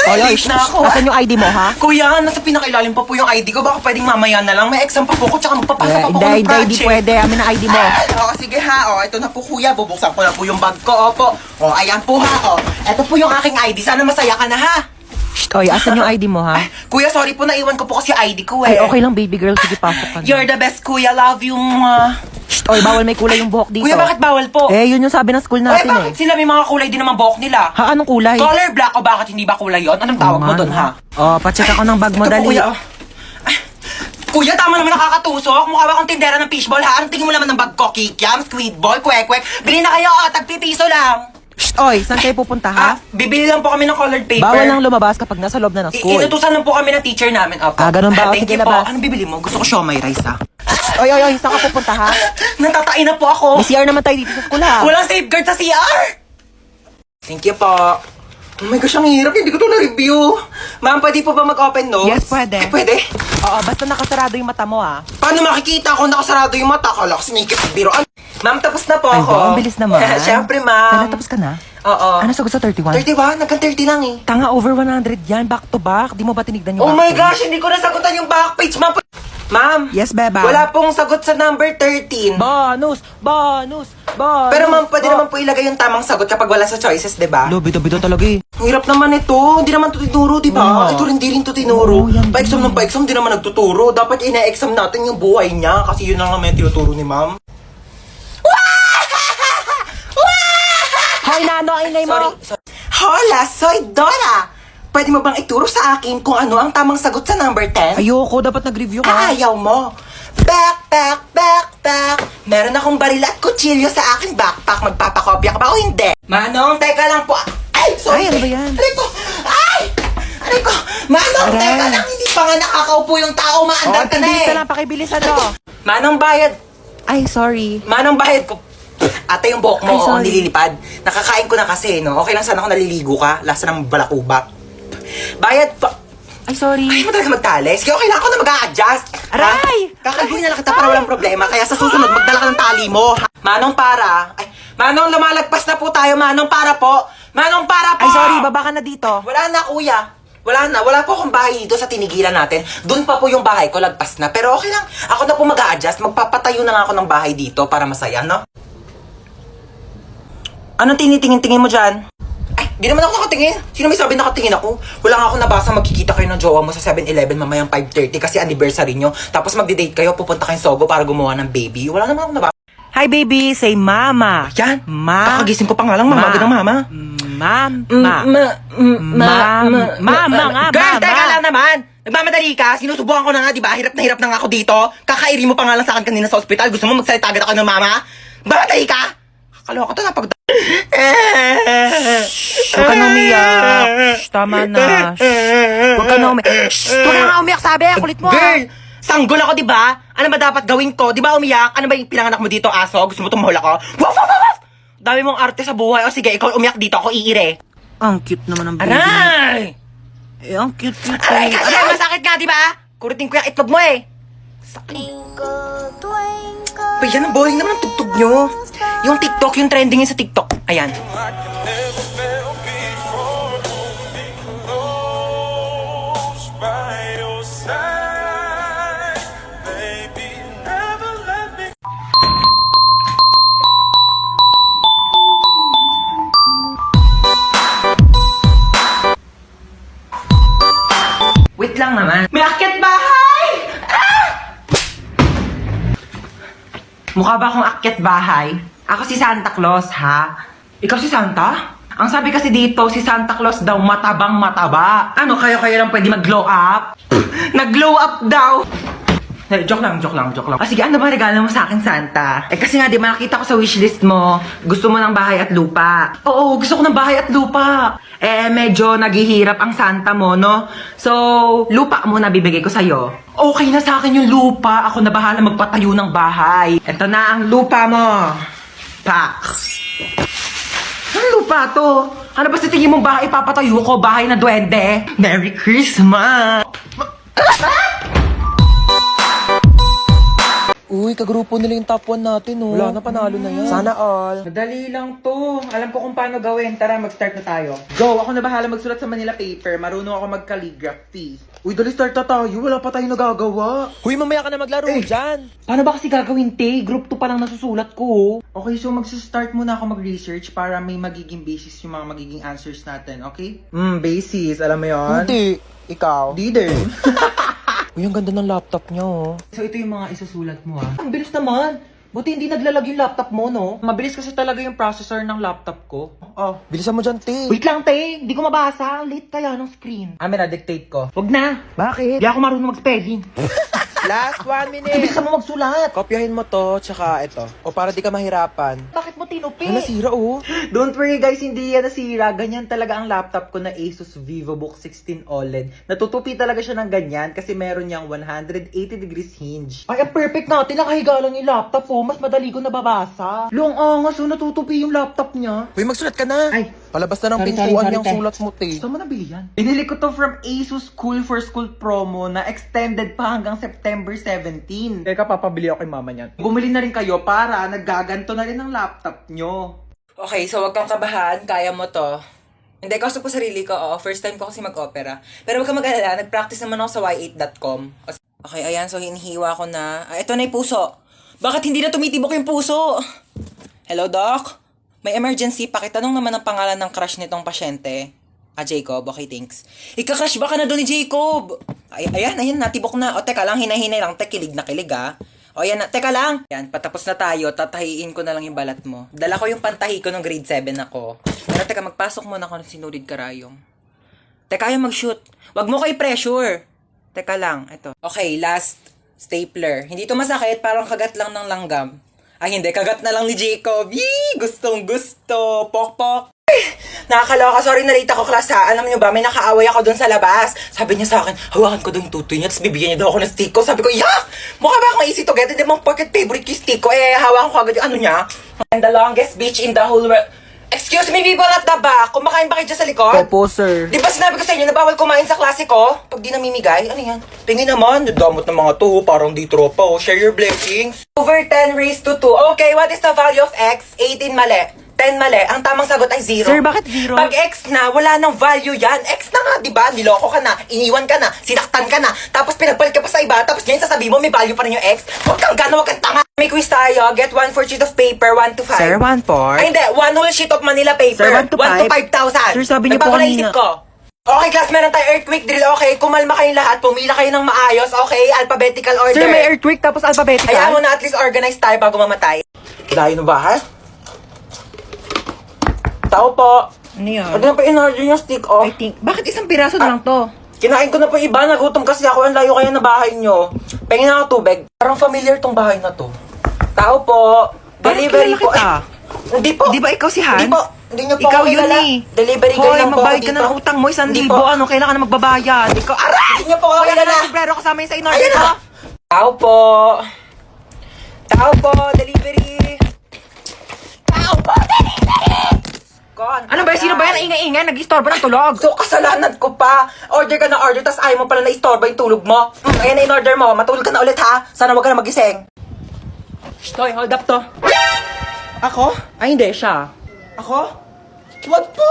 Oy, late na ako. asan yung ID mo, ha? Kuya, nasa pinakailalim pa po yung ID ko. Baka pwedeng mamaya na lang. May exam pa po ko, tsaka magpapasa pa po ko ng Hindi project. pwede. Amin ang ID mo. Oo, sige ha. O, ito na po kuya. Bubuksan ko na po yung bag ko. Opo. O, ayan po ha. O, ito po yung aking ID. Sana masaya ka na ha. Shh, oy, asan yung ID mo, ha? Kuya, sorry po. Naiwan ko po kasi ID ko Ay, eh. okay lang, baby girl. Sige, pasok ka na. You're the best, kuya. Love you. Shh, oy, bawal may kulay yung buhok dito. Kuya, bakit bawal po? Eh, yun yung sabi ng school Ay, natin, bakit sila may mga kulay din naman buhok nila? Ha, anong kulay? Color black o bakit hindi ba kulay yon? Anong tawag mo doon, ha? Oh, pacheck ako ng bag mo, Ito po, dali. kuya. Ay, kuya, tama naman nakakatusok. Mukha ba akong tindera ng fishball, ha? Anong tingin mo naman ng bag ko? Kikiam, squid ball, kwek-kwek. Bili na kayo, tagpipiso lang. Shh, oy, saan kayo pupunta, ha? Bibili lang po kami ng colored paper. Bawal lang lumabas kapag nasa loob na ng school. Inutusan lang po kami ng teacher namin. Opo. Ganun ba? Thank Sige, you po. labas. Anong bibili mo? Gusto ko siomay rice, ha? Oy, saan ka pupunta, ha? Natatain na po ako. May CR naman tayo dito sa school, ha? Walang safeguard sa CR! Thank you po. Oh my gosh, ang hirap. Hindi ko ito na-review. Ma'am, pwede po ba mag-open nose? Yes, pwede. Pwede? Oo, basta nakasarado yung mata mo, ha? Paano makikita kung nakasarado yung mata? Kala ko sinikip biro. Ma'am, tapos na po Ay, ako. ba, ang bilis naman. Siyempre, ma'am. Sana tapos ka na? Oo. Ano sagot sa 31? 31? Nagkan 30 lang eh. Tanga, over 100 yan. Back to back. Di mo ba tinignan yung Oh back my page? gosh, hindi ko nasagutan yung back page, ma'am. Ma'am. Yes, beba. Wala pong sagot sa number 13. Bonus! Bonus! Pero ma'am, pwede naman po ilagay yung tamang sagot kapag wala sa choices, di ba? Lo, bito talaga eh. Ang hirap naman ito. Hindi naman ito tinuro, di ba? Oo. Ito rin, di rin ito tinuro. Oo, yan Pa-exam ng pa-exam, di naman nagtuturo. Dapat ina-exam natin yung buhay niya kasi yun lang naman yung tinuturo ni ma'am. Hoy, nano, ang ingay mo! Sorry. Hola, soy Dora! Pwede mo bang ituro sa akin kung ano ang tamang sagot sa number 10? Ayoko, dapat nag-review ka. Ayaw mo. Backpack. Meron akong baril at kutsilyo sa aking backpack. Magpapakopya ka ba o hindi? Manong, teka lang po. Ay, sorry. Ay, ano ba yan? Aray ko. Ay! Aray ko. Manong, Aray. teka lang. Hindi pa nga nakakaupo yung tao. Maandar ka na bilis eh. ka lang, pakibilisan mo. Manong bayad. Ay, sorry. Manong bayad ko. Ate, yung buhok mo, Ay, sorry. nililipad. Nakakain ko na kasi, no? Okay lang sana kung naliligo ka. Lasa ng balakubak. Bayad pa. Ay, sorry. Ay, mo talaga magtales. Kaya okay lang ako na mag-a-adjust. Aray! Kakalbuhin na lang kita para walang problema. Kaya sa susunod, magdala ka ng tali mo. Ha? Manong para. Ay, Manong, lumalagpas na po tayo. Manong para po. Manong para po. Ay, sorry, baba ka na dito. Wala na, kuya. Wala na. Wala po akong bahay dito sa tinigilan natin. Doon pa po yung bahay ko, lagpas na. Pero okay lang. Ako na po mag-a-adjust. Magpapatayo na nga ako ng bahay dito para masaya, no? Anong tinitingin-tingin mo dyan? Ay, di naman ako nakatingin. Sino may sabi nakatingin ako? Wala nga ako nabasa magkikita kayo ng jowa mo sa 7-Eleven mamayang 5:30 kasi anniversary nyo. Tapos magdi-date kayo, pupunta kayong Sogo para gumawa ng baby. Wala naman ako nabasa. Hi, baby. Say mama. Yan. Ma. Kakagising ko pa nga lang, mama. Ng mama. Mama nga, Girl, mama. teka lang naman. Nagmamadali ka. Sinusubukan ko na nga, di ba? Hirap na nga ako dito. Kakairi mo pa nga lang sa akin kanina sa ospital. Gusto mo magsalita agad ako ng mama? Mamadali ka. Kakaloka to, napag... Huwag ka na umiyak. Shh, tama na. Huwag ka na umiyak. Shh, huwag ka na umiyak, sabi. Kulit mo. Girl, sanggol ako, di ba? Ano ba dapat gawin ko? Di ba umiyak? Ano ba yung pinanganak mo dito, aso? Gusto mo tumahol ako? Waf, waf, waf, waf! Dami mong arte sa buhay. O sige, ikaw umiyak dito. Ako iire. Ang cute naman ng baby. Aray! Eh, ang cute. Aray, aray, masakit nga, di ba? Kurutin ko yung itlog mo eh. Twinkle, twinkle. Ba, yan ang boring naman ang tugtog nyo. Yung TikTok, yung trending yun sa TikTok. Ayan. Wait lang naman. May akyat bahay! Ah! Mukha ba akong akyat bahay? Ako si Santa Claus, ha? Ikaw si Santa? Ang sabi kasi dito, si Santa Claus daw matabang mataba. Ano, kayo lang pwede mag-glow up? Nag-glow up daw! Joke lang. Ah, sige, ano ba regalo mo sa akin, Santa? Eh, kasi nga, di ba, nakita ko sa wishlist mo, gusto mo ng bahay at lupa. Oo, gusto ko ng bahay at lupa. Eh, medyo naghihirap ang Santa mo, no? So, lupa muna bibigay ko sa'yo. Okay na sa akin yung lupa. Ako na bahala magpatayo ng bahay. Ito na ang lupa mo. Pak. Anong lupa to? Ano ba sa tingin mong bahay papatayo ko? Bahay na duwende? Merry Christmas! Uy, kagrupo nila yung top 1 natin, oh. Wala na, panalo na yan. Sana all. Madali lang to. Alam ko kung paano gawin. Tara, mag-start na tayo. Go! Ako na bahala magsulat sa Manila paper. Marunong ako mag-calligraphy. Uy, dali start na tayo. Wala pa tayong nagagawa. Huy, mamaya ka na maglaro dyan. Paano ba kasi gagawin, te? Group 2 pa lang nasusulat ko. Okay, so mag-start muna ako mag-research para may magiging basis yung mga magiging answers natin, okay? Basis. Alam mo yon? Hindi. Ikaw? Di din. Uy, ang ganda ng laptop niya, oh. So, ito yung mga isusulat mo, ha? Ang bilis naman. Buti hindi naglalag yung laptop mo, no? Mabilis kasi talaga yung processor ng laptop ko. Oh. Bilisan mo dyan, te. Wait lang, te. Hindi ko mabasa. Late kaya ng screen. na-dictate ko. Wag na. Bakit? Hindi ako marunong mag-spelling. Last 1 minute. Bilisan mo magsulat. Kopyahin mo to, tsaka ito. O para di ka mahirapan. Bakit mo tinupi? Ano, nasira, oh. Don't worry guys, hindi yan nasira. Ganyan talaga ang laptop ko na Asus VivoBook 16 OLED. Natutupi talaga siya ng ganyan kasi meron niyang 180 degrees hinge. Ay, ang perfect natin. Nakahiga lang yung laptop ko. Mas madali ko nababasa. Long angas, so natutupi yung laptop niya. Uy, magsulat ka na. Ay. Palabas na ng Sorry, pintuan sorry, yung te. sulat mo, te. Saan mo nabili yan? Binili ko to from Asus Cool for School promo na extended pa hanggang September 17. Teka, papabili ako kay mama niyan. Bumili na rin kayo para nagaganto na rin ang laptop nyo. Okay, so wag kang kabahan. Kaya mo to. Hindi, kaso po sarili ko. Oo, first time ko kasi mag-opera. Pero wag kang mag-alala. Nag-practice naman ako sa y8.com. Okay, ayan. So, hinihiwa ko na. Ito na yung puso. Bakit hindi na tumitibok yung puso? Hello, Doc? May emergency. Pakitanong naman ang pangalan ng crush nitong pasyente. Jacob. Okay, thanks. Ika-crush ba ka na doon ni Jacob? Ayan, natibok na. O, teka lang, hinay-hinay lang. Kilig na kilig, ah. O, yan na. Teka lang. Yan, patapos na tayo. Tatahiin ko na lang yung balat mo. Dala ko yung pantahi ko nung grade 7 ako. Pero teka, magpasok muna ako ng sinulid karayong. Teka, ayaw mag-shoot. Wag mo kay pressure. Teka lang, ito. Okay, last stapler. Hindi to masakit, parang kagat lang ng langgam. Ay, hindi. Kagat na lang ni Jacob. Yee! Gustong gusto. Pok-pok. Nakakaloka, sorry na late ako class ha. Alam niyo ba, may nakaaway ako doon sa labas. Sabi niya sa akin, hawakan ko doon yung tutoy niya, tapos bibigyan niya daw ako ng stick ko. Sabi ko, yak! Mukha ba akong easy to get? Hindi mong pocket favorite ko yung stick ko. Hawakan ko agad yung ano niya. And the longest beach in the whole world. Excuse me, people at the back. Kumakain ba kayo dyan sa likod? Opo, sir. Di ba sinabi ko sa inyo na bawal kumain sa klase ko? Pag di namimigay, ano yan? Tingin naman, damot ng mga to, parang di tropa, oh. Share your blessings. Over 10 raised to 2. Okay, what is the value of x? 18 mali. 10 mali. Ang tamang sagot ay 0. Sir, bakit 0? Pag x na, wala nang value yan. X na nga, di ba? Niloko ka na, iniwan ka na, sinaktan ka na, tapos pinagpalit ka pa sa iba, tapos ngayon sasabihin mo may value pa rin yung x. Huwag kang gana, huwag kang tanga. May quiz tayo. Get 1 for sheet of paper, 1 to 5. Sir, 1 for? Ay, hindi. 1 whole sheet of Manila paper. Sir, 1 to 5? 5,000. Sir, sabi niyo po Nagbago na isip kanina. ko. Okay, class, meron tayo earthquake drill. Okay, kumalma kayong lahat. Pumila kayo ng maayos. Okay, alphabetical order. Sir, may earthquake tapos alphabetical. Hayaan mo na at least organize tayo bago mamatay. Layo na ba, ha? Tao po. Ano yan? Ano pa in-order yung stick, oh? I think, bakit isang piraso na lang to? Kinain ko na po iba. Nagutom kasi ako. Ang layo kaya na bahay nyo. Pengin na ako tubig. Parang familiar tong bahay na to. Tao po. Delivery kilala po. kita. Hindi po. Di ba ikaw si Hans? Hindi po. Hindi niyo po Ikaw ako yun kilala. eh. Delivery girl Hoy, lang po ako magbayad ka dito. ng utang mo, 1,000. Hindi po. Ano, kailangan na magbabayad. Ikaw, aray! Hindi niyo po ako Wala kilala. na, sombrero kasama yun sa in-order Ayan ko. na. Tao po. Tao po. Delivery. Tao po. Delivery. Gone. Ano ba, sino ba yan ang ingay-ingay? Nag-istorbo ng tulog. So, kasalanan ko pa. Order ka na order, tas ayaw mo pala na-istorba yung tulog mo. Ayan na in-order mo. Matulog ka na ulit, ha? Sana wag ka na magising. Hoy, hold up to. Ako? Ay, hindi. Siya. Ako? Wag po!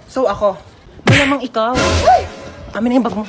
So, ako? Malamang ikaw. Amin na yung bag mo.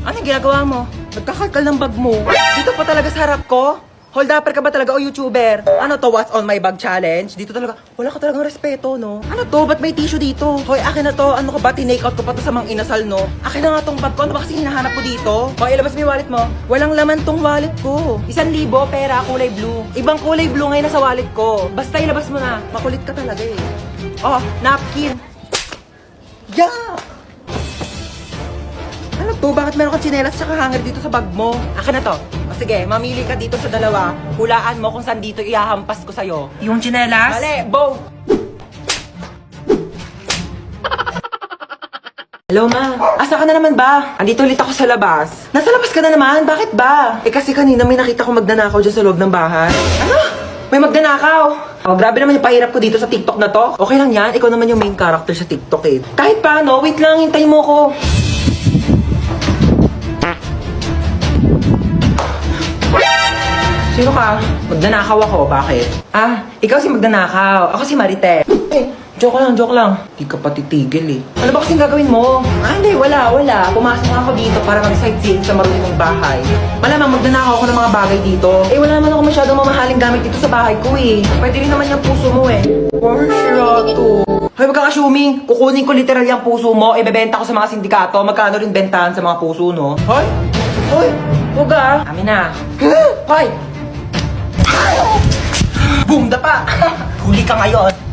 Ano yung ginagawa mo? Nagkakakal ng bag mo. Dito pa talaga sa harap ko? Hold upper ka ba talaga o YouTuber? Ano to, what's on my bag challenge? Dito talaga, wala ka talagang respeto, no? Ano to, ba't may tissue dito? Hoy, akin na to, ano ka ba, tinake out ko pa to sa mga inasal, no? Akin na nga tong bag ko, ano ba kasi hinahanap ko dito? Hoy, ilabas mo yung wallet mo. Walang laman tong wallet ko. 1,000 pera, kulay blue. Ibang kulay blue ngayon nasa wallet ko. Basta ilabas mo na, makulit ka talaga eh. Oh, napkin. Yeah! Ano to? Bakit meron kang tsinelas tsaka hanger dito sa bag mo? Akin na to. O sige, mamili ka dito sa dalawa. Hulaan mo kung saan dito ihahampas ko sa'yo. Yung tsinelas? Mali! Bow! Hello, ma. Asa ka na naman ba? Andito ulit ako sa labas. Nasa labas ka na naman? Bakit ba? Eh kasi kanina may nakita ko magnanakaw dyan sa loob ng bahay. Ano? May magnanakaw? Oh, grabe naman yung pahirap ko dito sa TikTok na to. Okay lang yan. Ikaw naman yung main character sa TikTok eh. Kahit paano, wait lang. Hintayin mo ko. Sino ka? Magnanakaw ako, bakit? Ah, ikaw si magnanakaw. Ako si Marite. Eh, joke lang. Di ka pa titigil eh. Ano ba kasing gagawin mo? Ah, hindi, wala. Pumasok ako dito para mag-sightseeing sa marunong bahay. Malamang magnanakaw ako ng mga bagay dito. Eh, wala naman ako masyadong mamahaling gamit dito sa bahay ko eh. Pwede rin naman yung puso mo eh. Porsyado. Hoy, wag kang assuming. Kukunin ko literal yung puso mo, ibebenta ko sa mga sindikato. Magkano rin bentahan sa mga puso, no? Hoy! Huwag ah! Amin na. Hoy! Boom, dapa! Huli ka ngayon.